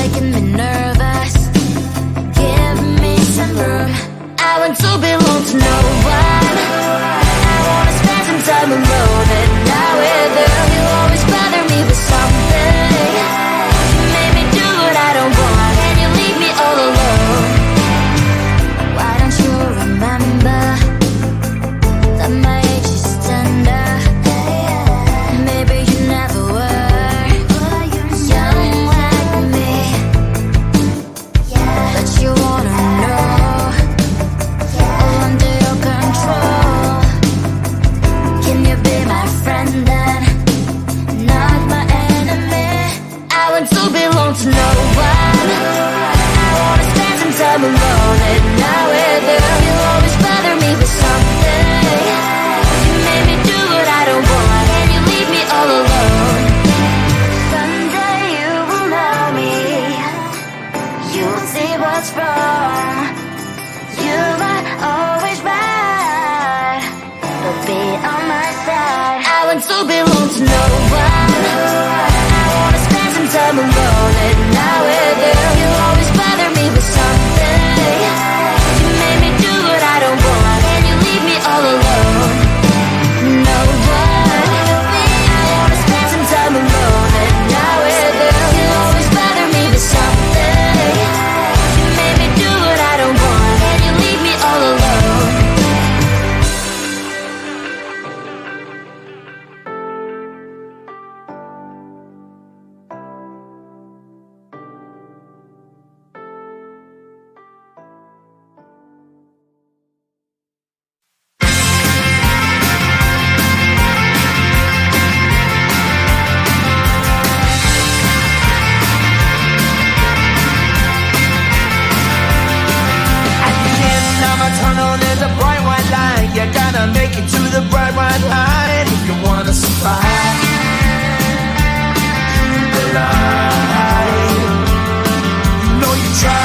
making me nervous. Give me some room. I want to belong to no one. I wanna spend some time alone, and now with you, you always bother me with something. You made me do what I don't want, and you leave me all alone. Why don't you remember that my age is tender? Maybe you never were young like me, but you wanna know all under your control. Can you be my friend then, not my enemy? I want to belong to no one. I wanna spend some time alone, and now with you, you always bother me with something. You made me do what I don't want, and you leave me all alone. Someday you will know me. You'll see what's wrong. You are always right, but be on my side. I want to belong to no one. I wanna spend some time alone, and now with you, you always bother me with something. You made me do what I don't want, and you leave me all alone. No one. I wanna spend some time alone, and now with you, you always bother me with something. You made me do what I don't want, and you leave me all alone. At the end of a tunnel, there's a bright white light. You gotta make it to the bright white light if you wanna survive. Keep alive. You know you try,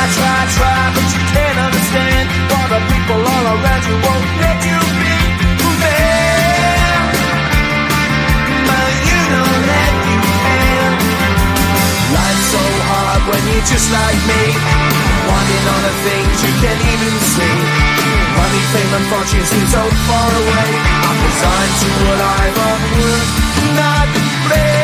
but you can't understand why the people all around you won't let you be who they are. But you know that you can. Life's so hard when you're just like me, wanting all the things you can't even see. Money, fame and fortune seem so far away. I'm resigned to what I've unworked, not play.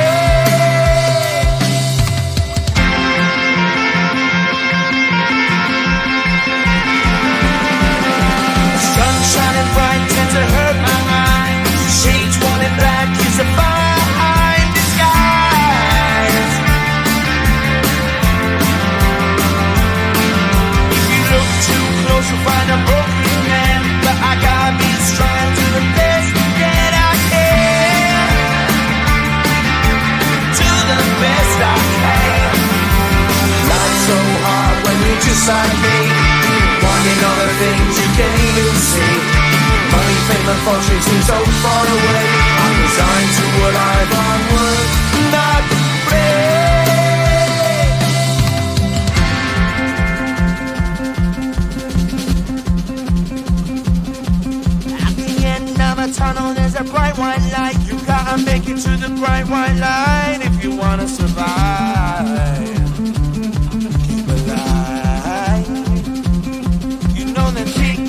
Sun shining bright tends to hurt my eyes. Shades worn in black is a fine disguise. If you look too close, you'll find a broken man. But I gotta be strong to the best that I can. To the best I can. Life's so hard when you're just like me, wanting all the things you can't even see. Money, fame and fortune seem so far away. I'm resigned to what I've unworked, not brave. At the end of a tunnel, there's a bright white light. You gotta make it to the bright white light if you wanna survive. Keep alive. You know that kick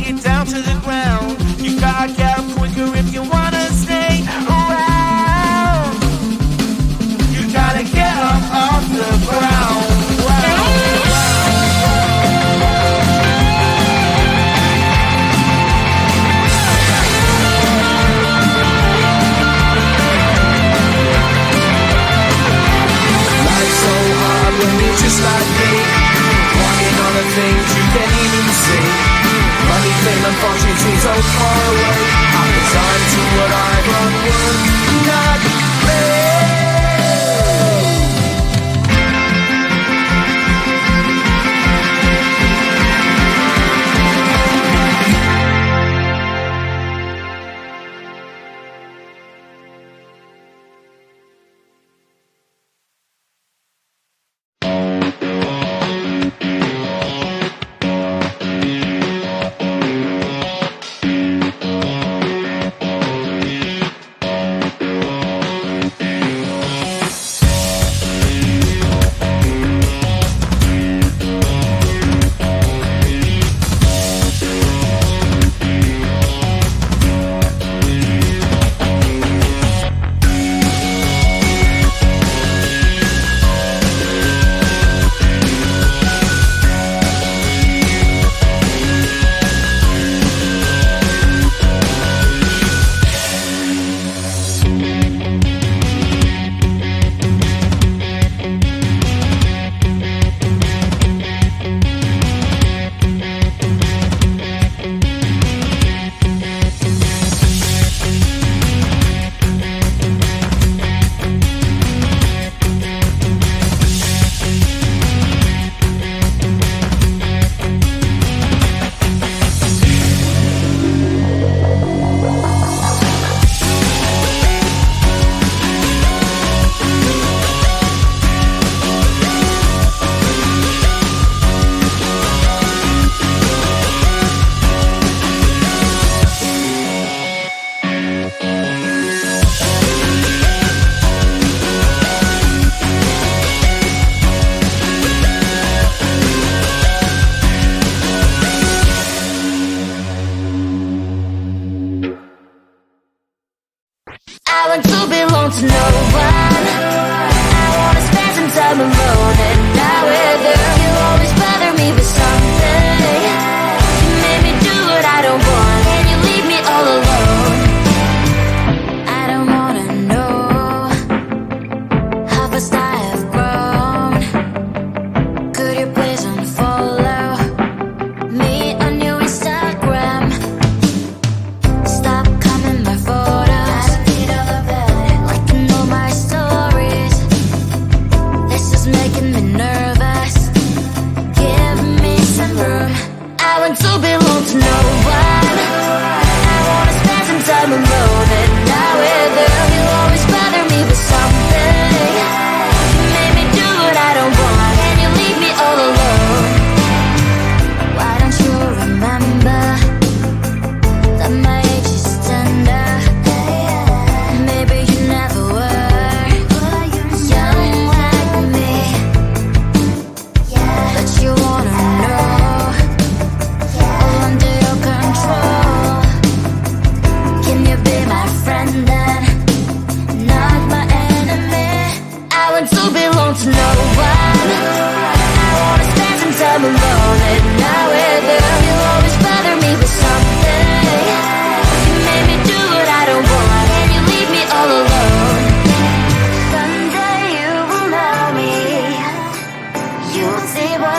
it down to the ground. You gotta get up quicker if you wanna stay around. You gotta get up off the ground. Life's so hard when you're just like me, wanting all the things you can't even see. Money, fame and fortune seem so far away. I'm resigned to what I've unworked, not brave.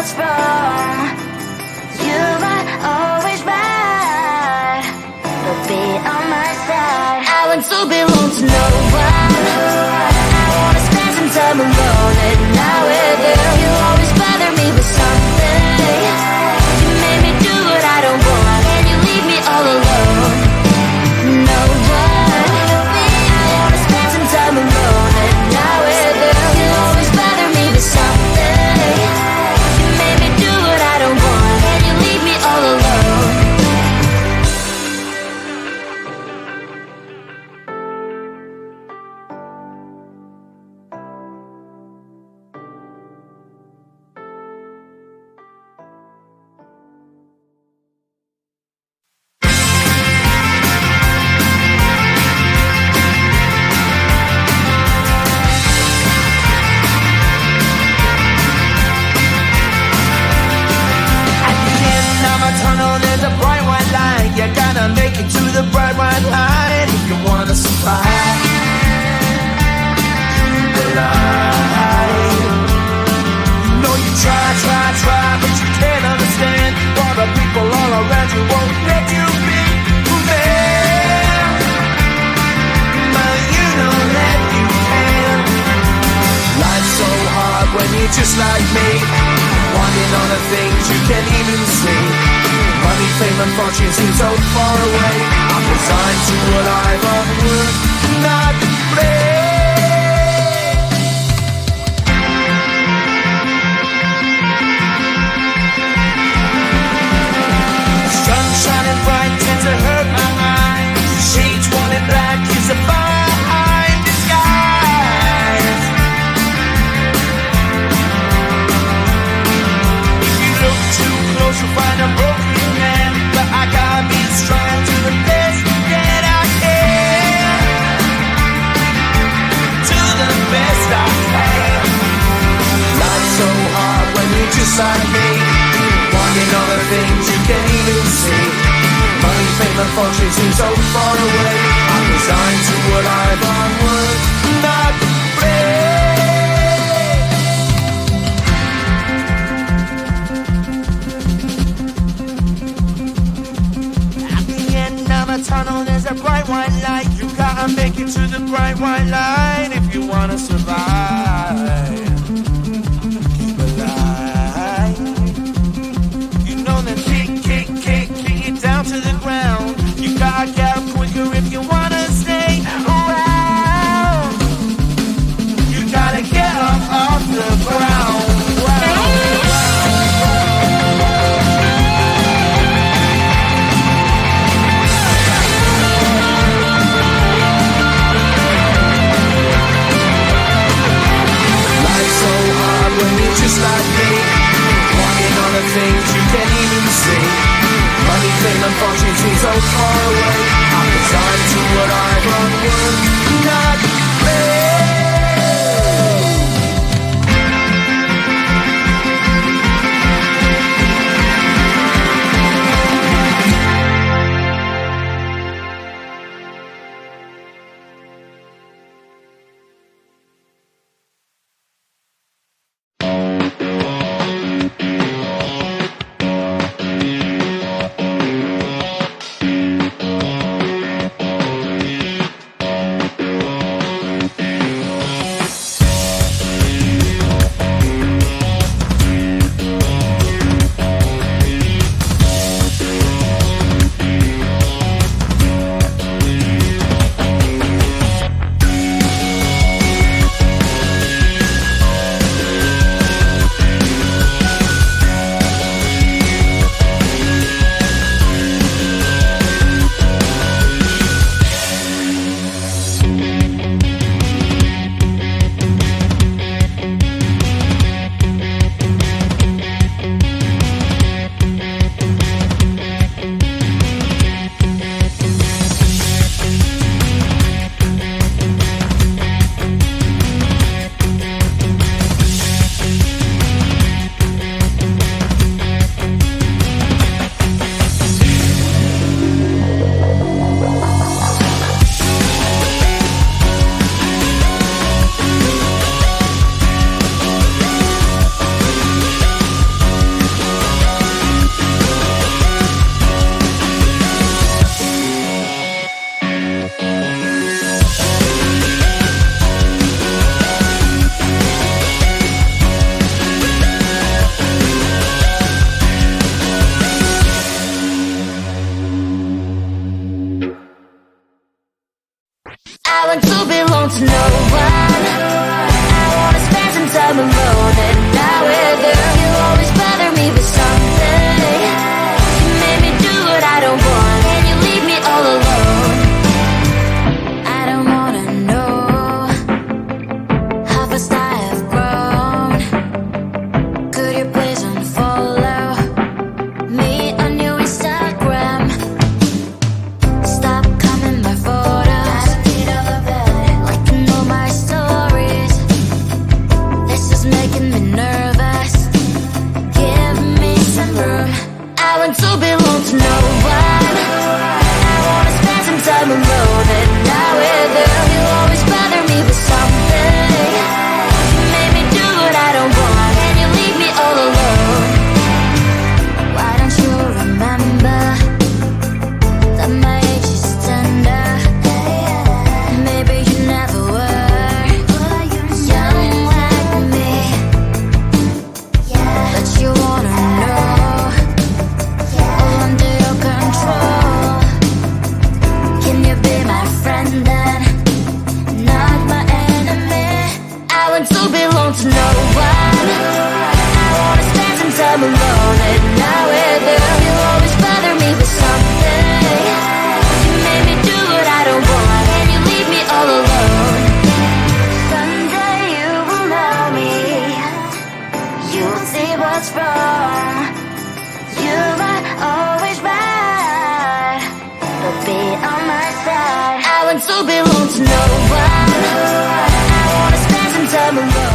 what's wrong. You are always right, but be on my side. I want to belong to no one. I wanna spend some time alone, and now with you, you always bother me with something. You made me do what I don't want, and you leave me all alone. No one. I wanna spend some time alone, and now with you, you always bother me with something. You made me do what I don't want, and you leave me all alone. At the end of a tunnel, there's a bright white light. You gotta make it to the bright white light if you wanna survive. The light. You know you try, but you can't understand why the people all around you won't let you be there. But you know that you can. Life's so hard when you're just like me, wanting all the things you can't even see. Money, fame and fortune seem so far away. I'm resigned to what I've unworked, not play. Sun shining bright tends to hurt my mind. Shades worn in black is a fine disguise. If you look too close, you'll find a broken man. But I gotta be strong to the best that I can. To the best I can. Life's so hard when you're just like me, wanting all the things you can't even see. Money, fame and fortune seem so far away. I'm resigned to what I've unworked, not play. At the end of a tunnel, there's a bright white light. You gotta make it to the bright white light if you wanna survive. Keep alive. You know that kick it down to the ground. You gotta get up quicker if you wanna stay around. You gotta get up off the ground. I'm alone and not with you. You always bother me with something. You made me do what I don't want, and you leave me all alone. Someday you will know me. You'll see what's wrong. You are always right, but be on my side. I want to belong to no one. I wanna spend some time alone.